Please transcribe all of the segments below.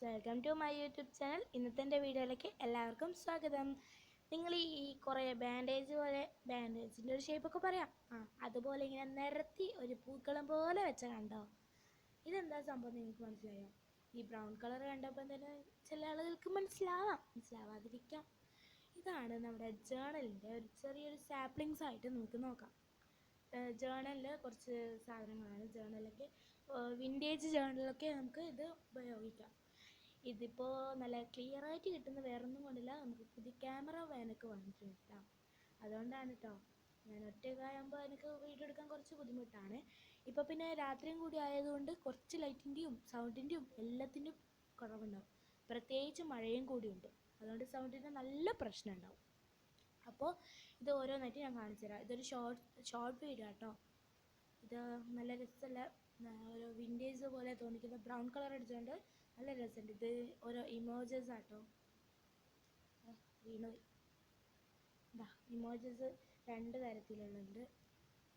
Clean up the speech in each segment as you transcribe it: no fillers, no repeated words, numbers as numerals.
Welcome to my YouTube channel. ഇന്നത്തെ എൻ്റെ വീഡിയോയിലേക്ക് എല്ലാവർക്കും സ്വാഗതം. നിങ്ങൾ ഈ കുറേ ബാൻഡേജിൻ്റെ ഒരു ഷേപ്പൊക്കെ പറയാം, അതുപോലെ ഇങ്ങനെ നിരത്തി ഒരു പൂക്കളം പോലെ വെച്ച കണ്ടോ? ഇതെന്താ സംഭവം നിങ്ങൾക്ക് മനസ്സിലായോ? ഈ ബ്രൗൺ കളർ കണ്ടപ്പോൾ തന്നെ ചില ആളുകൾക്ക് മനസ്സിലാവാതിരിക്കാം. ഇതാണ് നമ്മുടെ ജേണലിൻ്റെ ഒരു ചെറിയൊരു സാപ്ലിങ്സ് ആയിട്ട് നമുക്ക് നോക്കാം. ജേണലിൽ കുറച്ച് സാധനങ്ങളാണ്. ജേണലൊക്കെ വിൻറ്റേജ് ജേണലൊക്കെ നമുക്ക് ഇത് ഉപയോഗിക്കാം. ഇതിപ്പോൾ നല്ല ക്ലിയറായിട്ട് കിട്ടുന്ന വേറൊന്നും കൊണ്ടില്ല, നമുക്ക് പുതിയ ക്യാമറ വേനൊക്കെ വന്നിട്ടുണ്ട് കേട്ടോ. അതുകൊണ്ടാണ് കേട്ടോ, ഞാൻ ഒറ്റയ്ക്കാകുമ്പോൾ എനിക്ക് വീഡിയോ എടുക്കാൻ കുറച്ച് ബുദ്ധിമുട്ടാണ്. ഇപ്പോൾ പിന്നെ രാത്രിയും കൂടി ആയതുകൊണ്ട് കുറച്ച് ലൈറ്റിൻ്റെയും സൗണ്ടിൻ്റെയും എല്ലാത്തിൻ്റെയും കുറവുണ്ടാവും. പ്രത്യേകിച്ച് മഴയും കൂടിയുണ്ട്, അതുകൊണ്ട് സൗണ്ടിൻ്റെ നല്ല പ്രശ്നം ഉണ്ടാവും. അപ്പോൾ ഇത് ഓരോന്നായിട്ട് ഞാൻ കാണിച്ചു തരാം. ഇതൊരു ഷോർട്ട് വീഡിയോ കേട്ടോ. ഇത് നല്ല രസമുള്ള ഒരു വിൻറ്റേജ് പോലെ തോന്നിക്കുന്ന ബ്രൗൺ കളർ അടിച്ചുകൊണ്ട് നല്ല രസമുണ്ട്. ഇത് ഓരോ ഇമോജസ് ആട്ടോ. വീണു എന്താ ഇമോജസ് 2 തരത്തിലുള്ളുണ്ട്.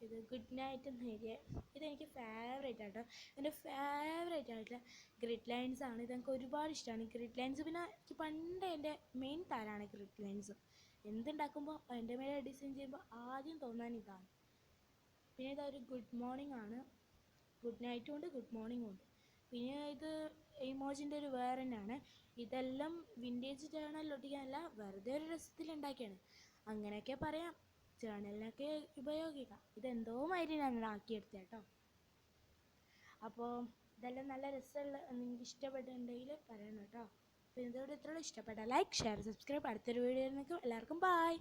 ഇത് ഗുഡ് നൈറ്റ് എന്ന് എഴുതിയ ഇതെനിക്ക് ഫേവറേറ്റ് ആട്ടോ. എൻ്റെ ഫേവറേറ്റ് ആയിട്ടുള്ള ഗ്രിഡ് ലൈൻസ് ആണ്. ഇതെനിക്ക് ഒരുപാട് ഇഷ്ടമാണ് ഗ്രിഡ് ലൈൻസ്. പിന്നെ എനിക്ക് പണ്ട് എൻ്റെ മെയിൻ താരമാണ് ഗ്രിഡ് ലൈൻസ്. എന്തുണ്ടാക്കുമ്പോൾ അതിൻ്റെ മേലെ ഡിസൈൻ ചെയ്യുമ്പോൾ ആദ്യം തോന്നാൻ ഇതാണ്. പിന്നെ ഇതൊരു ഗുഡ് മോർണിംഗ് ആണ്. ഗുഡ് നൈറ്റും ഉണ്ട്, ഗുഡ് മോർണിംഗും ഉണ്ട്. പിന്നെ ഇത് ഇമോജിൻ്റെ ഒരു വേറെ തന്നെയാണ്. ഇതെല്ലാം വിൻറ്റേജ് ജേണലിൽ ഒട്ടിക്കാനല്ല, വെറുതെ ഒരു രസത്തിലുണ്ടാക്കിയാണ്. അങ്ങനെയൊക്കെ പറയാം, ജേണലിനൊക്കെ ഉപയോഗിക്കാം. ഇതെന്തോ മാതിരി ഞാൻ ആക്കിയെടുത്ത കേട്ടോ. അപ്പോൾ ഇതെല്ലാം നല്ല രസമുള്ള, നിങ്ങൾക്ക് ഇഷ്ടപ്പെട്ടിട്ടുണ്ടെങ്കിൽ പറയണം കേട്ടോ. അപ്പോൾ ഇതോടെ ഇത്രയും ഇഷ്ടപ്പെട്ട ലൈക്ക്, ഷെയർ, സബ്സ്ക്രൈബ്. അടുത്തൊരു വീഡിയോ എല്ലാവർക്കും ബൈ.